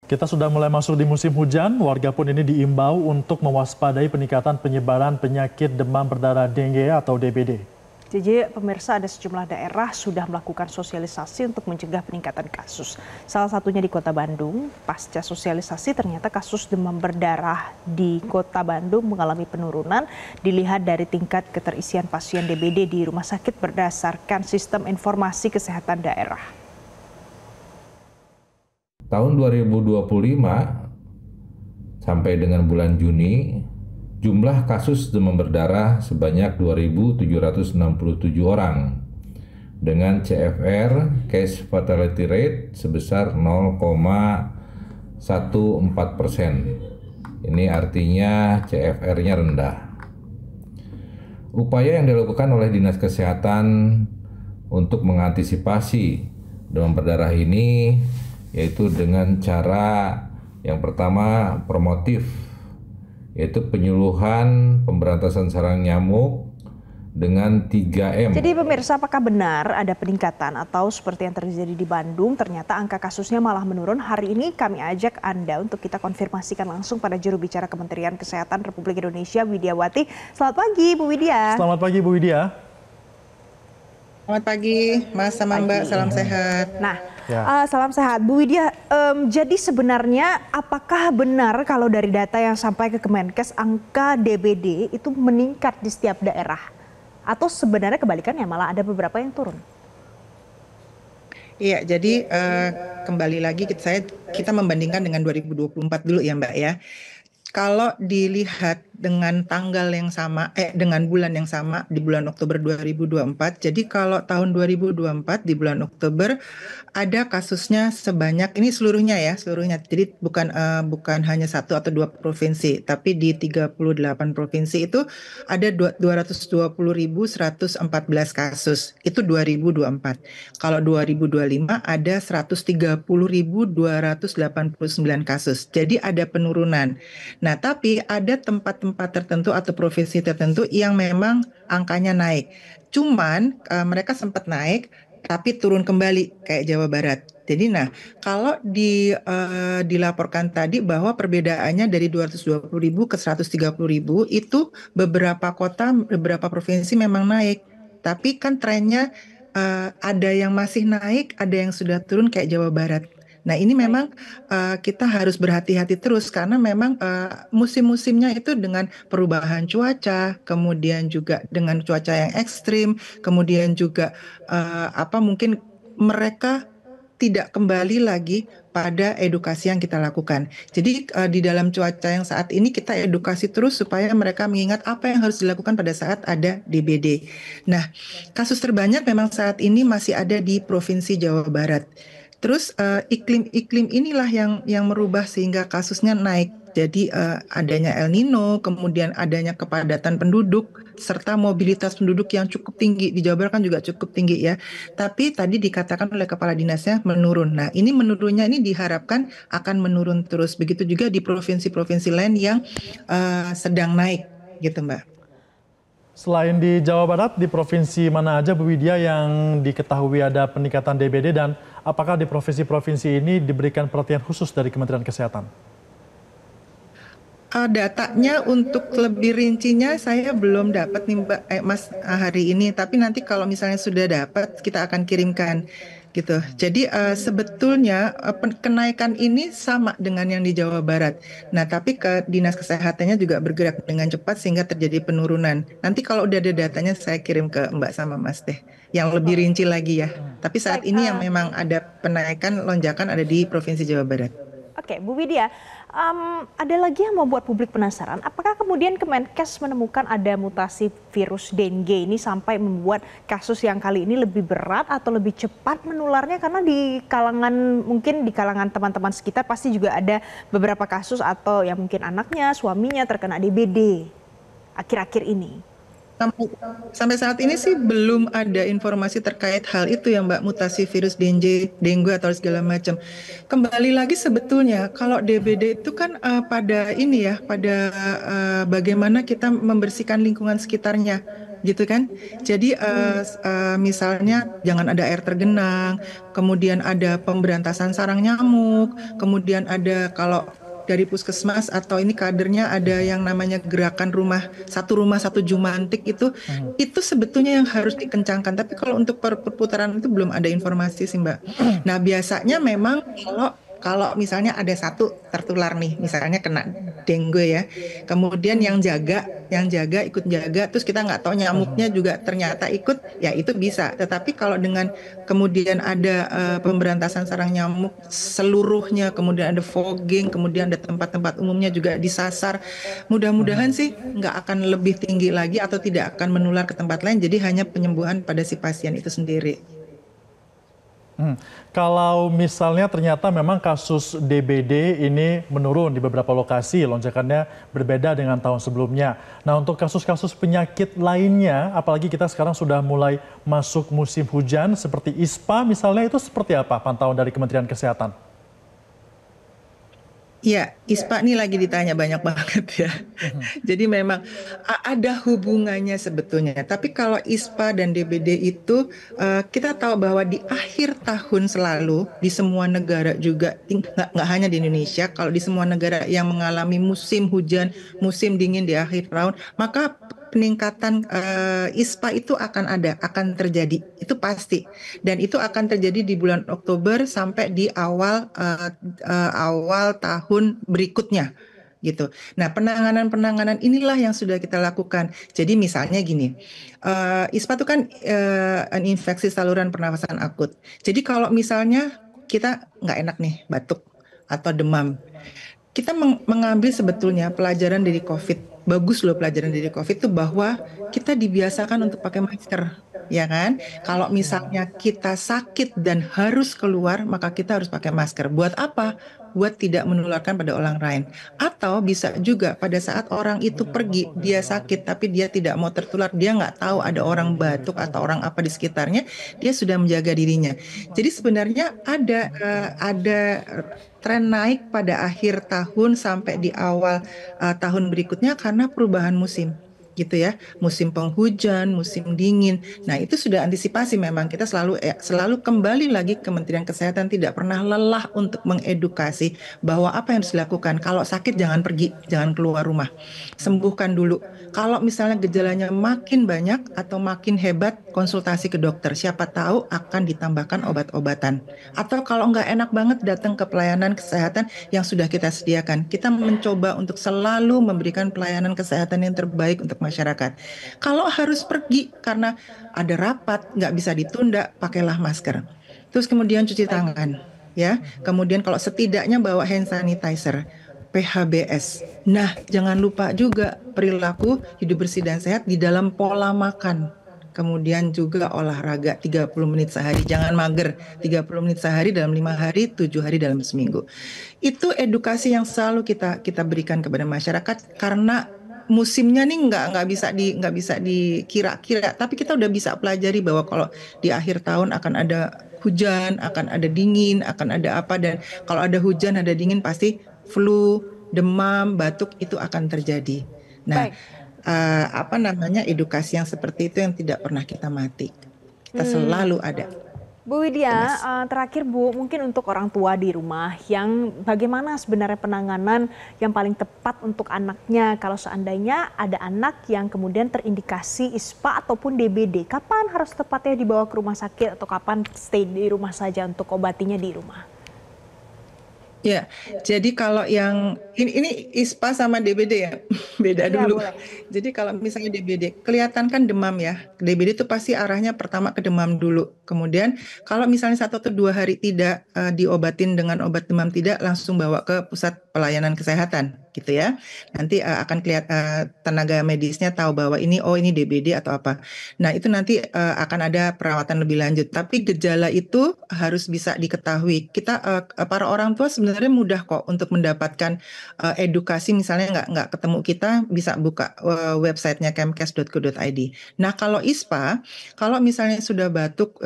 Kita sudah mulai masuk di musim hujan, warga pun ini diimbau untuk mewaspadai peningkatan penyebaran penyakit demam berdarah dengue atau DBD. Jadi pemirsa, ada sejumlah daerah sudah melakukan sosialisasi untuk mencegah peningkatan kasus. Salah satunya di Kota Bandung. Pasca sosialisasi ternyata kasus demam berdarah di Kota Bandung mengalami penurunan dilihat dari tingkat keterisian pasien DBD di rumah sakit berdasarkan sistem informasi kesehatan daerah. Tahun 2025 sampai dengan bulan Juni, jumlah kasus demam berdarah sebanyak 2.767 orang dengan CFR (Case Fatality Rate) sebesar 0,14%. Ini artinya CFR-nya rendah. Upaya yang dilakukan oleh Dinas Kesehatan untuk mengantisipasi demam berdarah ini yaitu dengan cara yang pertama promotif, yaitu penyuluhan pemberantasan sarang nyamuk dengan 3M. Jadi pemirsa, apakah benar ada peningkatan atau seperti yang terjadi di Bandung ternyata angka kasusnya malah menurun? Hari ini kami ajak Anda untuk kita konfirmasikan langsung pada juru bicara Kementerian Kesehatan Republik Indonesia, Widiawati. Selamat pagi Bu Widya. Selamat pagi Bu Widya. Selamat pagi Mas sama Mbak, salam sehat. Nah, salam sehat. Bu Widya, jadi sebenarnya apakah benar kalau dari data yang sampai ke Kemenkes angka DBD itu meningkat di setiap daerah? Atau sebenarnya kebalikannya malah ada beberapa yang turun? Iya, jadi kembali lagi kita membandingkan dengan 2024 dulu ya Mbak ya. Kalau dilihat dengan tanggal yang sama, dengan bulan yang sama di bulan Oktober 2024, jadi kalau tahun 2024 di bulan Oktober ada kasusnya sebanyak, ini seluruhnya, jadi bukan hanya satu atau dua provinsi, tapi di 38 provinsi itu ada 220.114 kasus, itu 2024. Kalau 2025 ada 130.289 kasus, jadi ada penurunan. Nah, tapi ada tempat-tempat tertentu atau provinsi tertentu yang memang angkanya naik. Cuman mereka sempat naik, tapi turun kembali kayak Jawa Barat. Jadi, nah kalau dilaporkan tadi bahwa perbedaannya dari 220.000 ke 130.000 itu beberapa kota, beberapa provinsi memang naik. Tapi kan trennya ada yang masih naik, ada yang sudah turun kayak Jawa Barat. Nah, ini memang kita harus berhati-hati terus karena memang musim-musimnya itu dengan perubahan cuaca, kemudian juga dengan cuaca yang ekstrim, kemudian juga mungkin mereka tidak kembali lagi pada edukasi yang kita lakukan. Jadi di dalam cuaca yang saat ini kita edukasi terus supaya mereka mengingat apa yang harus dilakukan pada saat ada DBD. Nah, kasus terbanyak memang saat ini masih ada di Provinsi Jawa Barat. Terus iklim inilah yang merubah sehingga kasusnya naik. Jadi adanya El Nino, kemudian adanya kepadatan penduduk, serta mobilitas penduduk yang cukup tinggi. Di Jawa Barat kan juga cukup tinggi ya. Tapi tadi dikatakan oleh Kepala Dinasnya menurun. Nah, ini menurunnya ini diharapkan akan menurun terus. Begitu juga di provinsi-provinsi lain yang sedang naik gitu Mbak. Selain di Jawa Barat, di provinsi mana aja Bu Widya yang diketahui ada peningkatan DBD dan apakah di provinsi-provinsi ini diberikan perhatian khusus dari Kementerian Kesehatan? Datanya untuk lebih rincinya saya belum dapat nih Mbak, Mas hari ini. Tapi nanti kalau misalnya sudah dapat kita akan kirimkan gitu. Jadi sebetulnya kenaikan ini sama dengan yang di Jawa Barat. Nah, tapi ke Dinas Kesehatannya juga bergerak dengan cepat sehingga terjadi penurunan. Nanti kalau udah ada datanya saya kirim ke Mbak sama Mas deh. Yang lebih rinci lagi ya. Tapi saat ini yang memang ada penaikan lonjakan ada di Provinsi Jawa Barat. Oke, Bu Widya, ada lagi yang membuat publik penasaran. Apakah kemudian Kemenkes menemukan ada mutasi virus dengue ini sampai membuat kasus yang kali ini lebih berat atau lebih cepat menularnya? Karena mungkin di kalangan teman-teman sekitar pasti juga ada beberapa kasus atau yang mungkin anaknya, suaminya terkena DBD akhir-akhir ini. Sampai saat ini sih belum ada informasi terkait hal itu ya Mbak, mutasi virus dengue atau segala macam. Kembali lagi sebetulnya kalau DBD itu kan pada bagaimana kita membersihkan lingkungan sekitarnya. gitu kan. Jadi misalnya jangan ada air tergenang, kemudian ada pemberantasan sarang nyamuk, kemudian ada kalau dari puskesmas atau ini kadernya ada yang namanya gerakan rumah satu Jumantik itu sebetulnya yang harus dikencangkan. Tapi kalau untuk perputaran itu belum ada informasi sih Mbak. Nah biasanya memang kalau misalnya ada satu tertular nih, misalnya kena dengue ya, kemudian yang jaga ikut jaga, terus kita nggak tahu nyamuknya juga ternyata ikut, ya itu bisa. Tetapi kalau dengan kemudian ada pemberantasan sarang nyamuk seluruhnya, kemudian ada fogging, kemudian ada tempat-tempat umumnya juga disasar, mudah-mudahan sih nggak akan lebih tinggi lagi atau tidak akan menular ke tempat lain, jadi hanya penyembuhan pada si pasien itu sendiri. Kalau misalnya ternyata memang kasus DBD ini menurun di beberapa lokasi, lonjakannya berbeda dengan tahun sebelumnya. Nah, untuk kasus-kasus penyakit lainnya, apalagi kita sekarang sudah mulai masuk musim hujan seperti ISPA misalnya, itu seperti apa pantauan dari Kementerian Kesehatan? Iya, ISPA ini lagi ditanya banyak banget ya. Jadi memang ada hubungannya sebetulnya. Tapi kalau ISPA dan DBD itu kita tahu bahwa di akhir tahun selalu di semua negara juga, nggak hanya di Indonesia, kalau di semua negara yang mengalami musim hujan, musim dingin di akhir tahun, maka peningkatan ISPA itu akan terjadi, itu pasti. Dan itu akan terjadi di bulan Oktober sampai di awal tahun berikutnya gitu. Nah, penanganan inilah yang sudah kita lakukan. Jadi misalnya gini, ISPA itu kan infeksi saluran pernafasan akut. Jadi kalau misalnya kita nggak enak nih, batuk atau demam, kita mengambil sebetulnya pelajaran dari COVID. Bagus loh pelajaran dari COVID itu bahwa kita dibiasakan untuk pakai masker, ya kan? Kalau misalnya kita sakit dan harus keluar, maka kita harus pakai masker. Buat apa? Buat tidak menularkan pada orang lain. Atau bisa juga pada saat orang itu pergi, dia sakit tapi dia tidak mau tertular, dia nggak tahu ada orang batuk atau orang apa di sekitarnya, dia sudah menjaga dirinya. Jadi sebenarnya ada tren naik pada akhir tahun sampai di awal tahun berikutnya karena perubahan musim gitu ya, musim penghujan, musim dingin. Nah, itu sudah antisipasi memang kita selalu kembali lagi Kementerian Kesehatan tidak pernah lelah untuk mengedukasi bahwa apa yang harus dilakukan. Kalau sakit jangan pergi, jangan keluar rumah. Sembuhkan dulu. Kalau misalnya gejalanya makin banyak atau makin hebat, konsultasi ke dokter. Siapa tahu akan ditambahkan obat-obatan. Atau kalau nggak enak banget datang ke pelayanan kesehatan yang sudah kita sediakan. Kita mencoba untuk selalu memberikan pelayanan kesehatan yang terbaik untuk masyarakat. Kalau harus pergi karena ada rapat, nggak bisa ditunda, pakailah masker. Terus kemudian cuci tangan, ya. Kemudian kalau setidaknya bawa hand sanitizer, PHBS. Nah, jangan lupa juga perilaku hidup bersih dan sehat di dalam pola makan. Kemudian juga olahraga 30 menit sehari, jangan mager, 30 menit sehari dalam 5 hari, 7 hari dalam seminggu. Itu edukasi yang selalu kita berikan kepada masyarakat karena musimnya nih nggak bisa dikira-kira, tapi kita udah bisa pelajari bahwa kalau di akhir tahun akan ada hujan, akan ada dingin, akan ada apa, dan kalau ada hujan ada dingin pasti flu, demam, batuk itu akan terjadi. Nah, edukasi yang seperti itu yang tidak pernah kita mati, kita selalu ada. Bu Widya, terakhir Bu, mungkin untuk orang tua di rumah yang bagaimana sebenarnya penanganan yang paling tepat untuk anaknya kalau seandainya ada anak yang kemudian terindikasi ISPA ataupun DBD, kapan harus tepatnya dibawa ke rumah sakit atau kapan stay di rumah saja untuk obatinya di rumah? Ya, jadi kalau yang ini ISPA sama DBD ya, beda dulu. Boleh. Jadi kalau misalnya DBD, kelihatan kan demam ya. DBD itu pasti arahnya pertama ke demam dulu. Kemudian kalau misalnya 1 atau 2 hari tidak diobatin dengan obat demam tidak, langsung bawa ke pusat pelayanan kesehatan gitu ya. Nanti akan kelihatan tenaga medisnya tahu bahwa ini DBD atau apa. Nah, itu nanti akan ada perawatan lebih lanjut. Tapi gejala itu harus bisa diketahui. Kita para orang tua sebenarnya mudah kok untuk mendapatkan edukasi, misalnya nggak ketemu kita bisa buka websitenya kemkes.go.id. Nah, kalau ISPA, kalau misalnya sudah batuk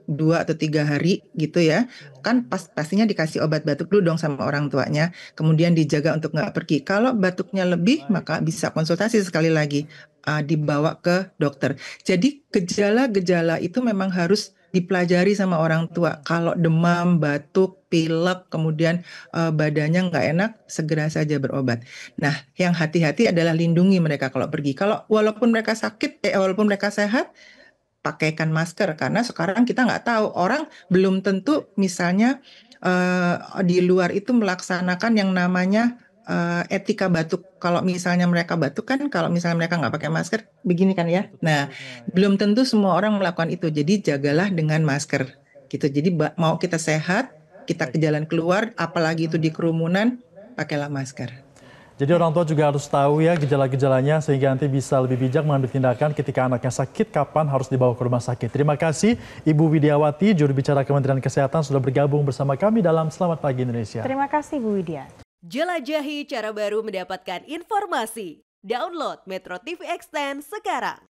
2 atau 3 hari gitu ya, kan pastinya dikasih obat batuk dulu dong sama orang tuanya, kemudian dijaga untuk nggak pergi. Kalau batuknya lebih, maka bisa konsultasi sekali lagi, dibawa ke dokter. Jadi gejala-gejala itu memang harus dipelajari sama orang tua. Kalau demam, batuk, pilek, kemudian badannya nggak enak, segera saja berobat. Nah, yang hati-hati adalah lindungi mereka kalau pergi. Kalau walaupun mereka sakit, walaupun mereka sehat, pakaikan masker karena sekarang kita nggak tahu, orang belum tentu misalnya di luar itu melaksanakan yang namanya etika batuk. Kalau misalnya mereka batuk kan, kalau misalnya mereka nggak pakai masker begini kan ya. Nah, belum tentu semua orang melakukan itu. Jadi jagalah dengan masker gitu. Jadi mau kita sehat, kita ke jalan keluar, apalagi itu di kerumunan, pakailah masker. Jadi orang tua juga harus tahu ya gejala-gejalanya sehingga nanti bisa lebih bijak mengambil tindakan ketika anaknya sakit, kapan harus dibawa ke rumah sakit. Terima kasih Ibu Widiawati, juru bicara Kementerian Kesehatan sudah bergabung bersama kami dalam Selamat Pagi Indonesia. Terima kasih Bu Widya. Jelajahi cara baru mendapatkan informasi. Download Metro TV Extend sekarang.